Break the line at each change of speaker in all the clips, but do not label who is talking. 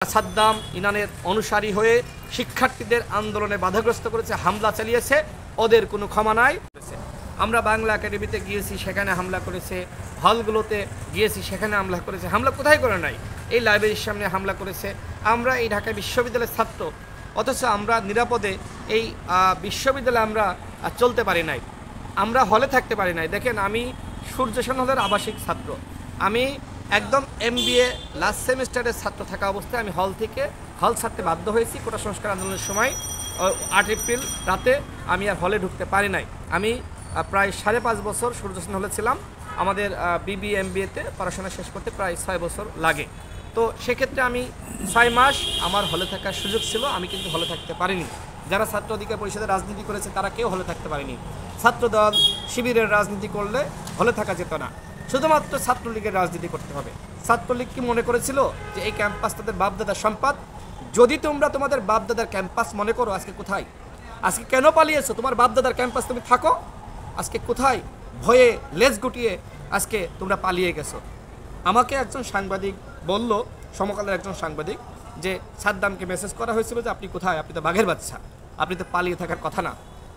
সাদ্দাম ইনানের অনুসারী হয়ে শিক্ষার্থীদের আন্দোলনে বাধাগ্রস্ত করেছে, হামলা চালিয়েছে, ওদের কোনো ক্ষমা নাই। আমরা বাংলা একাডেমিতে গিয়েছি, সেখানে হামলা করেছে, হলগুলোতে গিয়েছি, সেখানে হামলা করেছে। হামলা কোথায় করে নাই? এই লাইব্রেরির সামনে হামলা করেছে। আমরা এই ঢাকা বিশ্ববিদ্যালয়ের ছাত্র, অথচ আমরা নিরাপদে এই বিশ্ববিদ্যালয়ে আমরা চলতে পারি নাই, আমরা হলে থাকতে পারি নাই। দেখেন, আমি সূর্যসেন হলের আবাসিক ছাত্র, আমি একদম MBA লাস্ট সেমিস্টারের ছাত্র থাকা অবস্থায় আমি হল ছাড়তে বাধ্য হয়েছি কোটা সংস্কার আন্দোলনের সময়। 8 এপ্রিল রাতে আমি আর হলে ঢুকতে পারি নাই। আমি প্রায় 5.5 বছর সূর্যসেন হলে ছিলাম। আমাদের BBA MBAতে পড়াশোনা শেষ করতে প্রায় 6 বছর লাগে। তো সেক্ষেত্রে আমি 6 মাস আমার হলে থাকার সুযোগ ছিল, আমি কিন্তু হলে থাকতে পারিনি। যারা ছাত্র অধিকার পরিষদে রাজনীতি করেছে তারা কেউ হলে থাকতে পারেনি। ছাত্রদল শিবিরের রাজনীতি করলে হলে থাকা যেত না, শুধুমাত্র ছাত্রলীগের রাজনীতি করতে হবে। ছাত্রলীগ কি মনে করেছিল যে এই ক্যাম্পাস তাদের বাপদাদার সম্পদ? যদি তোমরা তোমাদের বাপদাদার ক্যাম্পাস মনে করো, আজকে কোথায়? আজকে কেন পালিয়েছো? তোমার বাপদাদার ক্যাম্পাস তুমি থাকো, আজকে কোথায়? ভয়ে লেজ গুটিয়ে আজকে তোমরা পালিয়ে গেছো। আমাকে একজন সাংবাদিক বলল, সমকালের একজন সাংবাদিক, যে সাদ্দামকে মেসেজ করা হয়েছিল যে আপনি কোথায়, আপনি তো বাঘের বাচ্চা, আপনি তো পালিয়ে থাকার কথা না।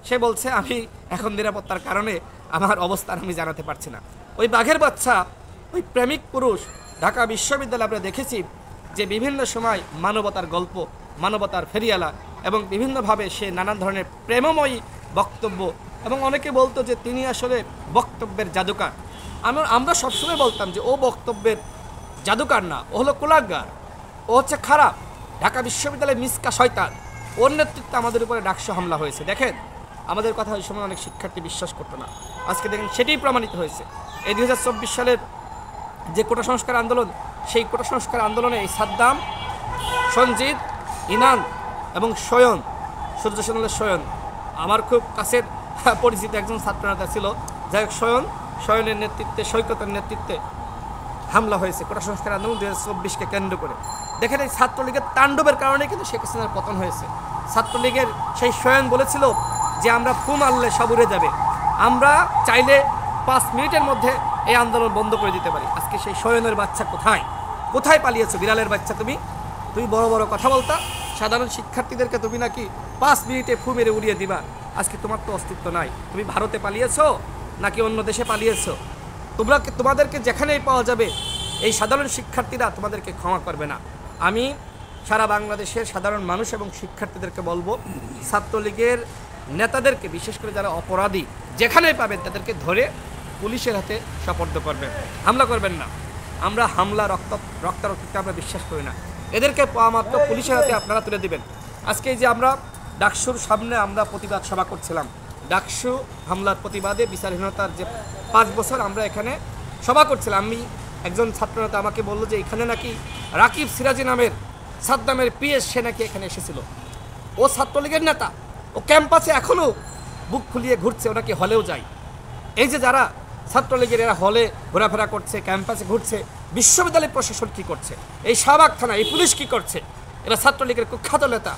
সে বলছে আমি এখন নিরাপত্তার কারণে আমার অবস্থান আমি জানাতে পারছি না। ওই বাঘের বাচ্চা, ওই প্রেমিক পুরুষ ঢাকা বিশ্ববিদ্যালয়ে আমরা দেখেছি যে বিভিন্ন সময় মানবতার গল্প, মানবতার ফেরিয়ালা এবং বিভিন্নভাবে সে নানান ধরনের প্রেমময়ী বক্তব্য, এবং অনেকে বলতো যে তিনি আসলে বক্তব্যের জাদুকার। আমরা সবসময় বলতাম যে ও বক্তব্যের জাদুকার না, ও হলো কোলাগার, ও হচ্ছে খারাপ, ঢাকা বিশ্ববিদ্যালয়ের মিসকা শয়তান। ওর নেতৃত্বে আমাদের উপরে ডাকসু হামলা হয়েছে। দেখেন, আমাদের কথা ওই সময় অনেক শিক্ষার্থী বিশ্বাস করতো না, আজকে দেখেন সেটাই প্রমাণিত হয়েছে। এই 2024 সালের যে কোটা সংস্কার আন্দোলন, সেই কোটা সংস্কার আন্দোলনে এই সাদ্দাম, সঞ্জিত, ইনান এবং সয়ন, সূর্যসেনের সয়ন আমার খুব কাছের পরিচিত একজন ছাত্রনেতা ছিল। যাই হোক, সয়নের নেতৃত্বে, সৈকতের নেতৃত্বে হামলা হয়েছে কোটা সংস্কার আন্দোলন 2024কে কেন্দ্র করে। দেখেন, এই ছাত্রলীগের তাণ্ডবের কারণে কিন্তু শেখ হাসিনার পতন হয়েছে। ছাত্রলীগের সেই সয়ন বলেছিল যে আমরা ফু মারলে সব উড়ে যাবে, আমরা চাইলে 5 মিনিটের মধ্যে এই আন্দোলন বন্ধ করে দিতে পারি। আজকে সেই সয়নের বাচ্চা কোথায় পালিয়েছো? বিড়ালের বাচ্চা, তুমি বড় বড় কথা বলতা, সাধারণ শিক্ষার্থীদেরকে তুমি নাকি 5 মিনিটে ফু মেরে উড়িয়ে দিবা। আজকে তোমার তো অস্তিত্ব নাই। তুমি ভারতে পালিয়েছো নাকি অন্য দেশে পালিয়েছো? তোমাদেরকে যেখানেই পাওয়া যাবে এই সাধারণ শিক্ষার্থীরা তোমাদেরকে ক্ষমা করবে না। আমি সারা বাংলাদেশের সাধারণ মানুষ এবং শিক্ষার্থীদেরকে বলবো, ছাত্রলীগের নেতাদেরকে, বিশেষ করে যারা অপরাধী, যেখানেই পাবেন তাদেরকে ধরে পুলিশের হাতে সোপর্দ করবেন, হামলা করবেন না। আমরা হামলা, রক্তারক্তিতে আমরা বিশ্বাস করি না। এদেরকে পাওয়া মাত্র পুলিশের হাতে আপনারা তুলে দিবেন। আজকে যে আমরা ডাকসুর সামনে আমরা প্রতিবাদ সভা করছিলাম, ডাকসু হামলার প্রতিবাদে, বিচারহীনতার যে 5 বছর আমরা এখানে সভা করছিলাম। আমি একজন ছাত্রনেতা আমাকে বললো যে এখানে নাকি রাকিব সিরাজি নামের সাদ্দামের PS সে নাকি এখানে এসেছিল। ও ছাত্রলীগের নেতা, ও ক্যাম্পাসে এখনও বুক ফুলিয়ে ঘুরছে, ও নাকি হলেও যায়। এই যে যারা ছাত্রলীগের, এরা হলে ঘোরাফেরা করছে, ক্যাম্পাসে ঘুরছে, বিশ্ববিদ্যালয় প্রশাসন কী করছে? এই শাহবাগ থানা, এই পুলিশ কী করছে? এরা ছাত্রলীগের কুখ্যাত নেতা।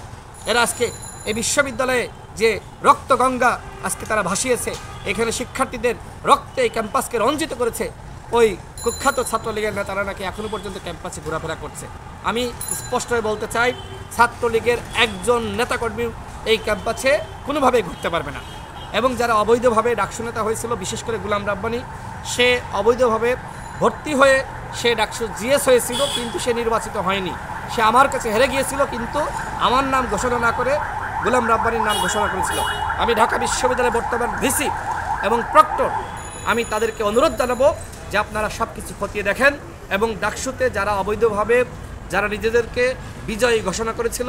এরা আজকে এই বিশ্ববিদ্যালয়ে যে রক্তগঙ্গা আজকে তারা ভাসিয়েছে, এখানে শিক্ষার্থীদের রক্তে এই ক্যাম্পাসকে রঞ্জিত করেছে, ওই কুখ্যাত ছাত্রলীগের নেতারা নাকি এখনও পর্যন্ত ক্যাম্পাসে ঘোরাফেরা করছে। আমি স্পষ্টভাবে বলতে চাই, ছাত্রলীগের একজন নেতাকর্মী এই ক্যাম্পাসে কোনোভাবেই ঘুরতে পারবে না। এবং যারা অবৈধভাবে ডাকসু নেতা হয়েছিল, বিশেষ করে গোলাম রাব্বানী, সে অবৈধভাবে ভর্তি হয়ে সে ডাকসু GS হয়েছিল, কিন্তু সে নির্বাচিত হয়নি। সে আমার কাছে হেরে গিয়েছিল, কিন্তু আমার নাম ঘোষণা না করে গোলাম রাব্বানীর নাম ঘোষণা করেছিল। আমি ঢাকা বিশ্ববিদ্যালয়ের বর্তমান VC এবং প্রক্টর, আমি তাদেরকে অনুরোধ জানাবো যে আপনারা সব কিছু খতিয়ে দেখেন, এবং ডাকসুতে যারা অবৈধভাবে, যারা নিজেদেরকে বিজয়ী ঘোষণা করেছিল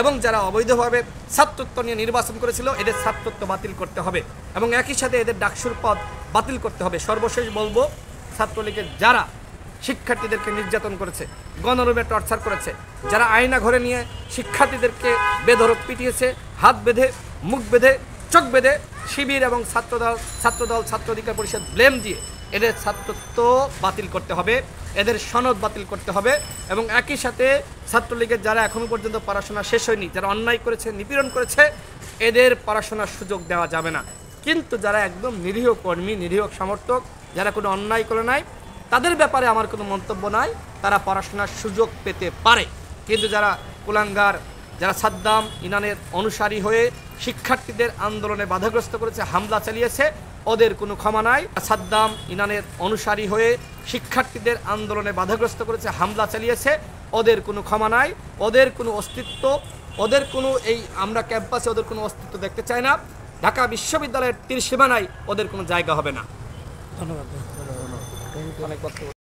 এবং যারা অবৈধভাবে ছাত্রত্ব নিয়ে নির্বাচন করেছিল, এদের ছাত্রত্ব বাতিল করতে হবে এবং একই সাথে এদের ডাকসুর পদ বাতিল করতে হবে। সর্বশেষ বলবো, ছাত্রলীগের যারা শিক্ষার্থীদেরকে নির্যাতন করেছে, গণরূপে টর্চার করেছে, যারা আয়না ঘরে নিয়ে শিক্ষার্থীদেরকে বেধড়ক পিটিয়েছে, হাত বেঁধে, মুখ বেঁধে, চোখ বেঁধে, শিবির এবং ছাত্রদল ছাত্র অধিকার পরিষদ ব্লেম দিয়ে এদের ছাত্রত্ব বাতিল করতে হবে, এদের সনদ বাতিল করতে হবে। এবং একই সাথে ছাত্রলীগের যারা এখনও পর্যন্ত পড়াশোনা শেষ হয়নি, যারা অন্যায় করেছে, নিপীড়ন করেছে, এদের পড়াশোনার সুযোগ দেওয়া যাবে না। কিন্তু যারা একদম নিরীহ কর্মী, নিরীহ সমর্থক, যারা কোনো অন্যায় করে নাই, তাদের ব্যাপারে আমার কোনো মন্তব্য নাই, তারা পড়াশোনার সুযোগ পেতে পারে। কিন্তু যারা কুলাঙ্গার, যারা সাদ্দাম ইরানের অনুসারী হয়ে শিক্ষার্থীদের আন্দোলনে বাধাগ্রস্ত করেছে, হামলা চালিয়েছে, ওদের কোনো ক্ষমা নাই। সাদ্দাম ইরানের অনুসারী হয়ে শিক্ষার্থীদের আন্দোলনে বাধাগ্রস্ত করেছে, হামলা চালিয়েছে, ওদের কোনো ক্ষমা নাই, ওদের কোনো অস্তিত্ব, ওদের কোনো আমরা ক্যাম্পাসে ওদের কোনো অস্তিত্ব দেখতে চাই না। ঢাকা বিশ্ববিদ্যালয়ের তীর সীমানায় ওদের কোনো জায়গা হবে না। ধন্যবাদ। অনেক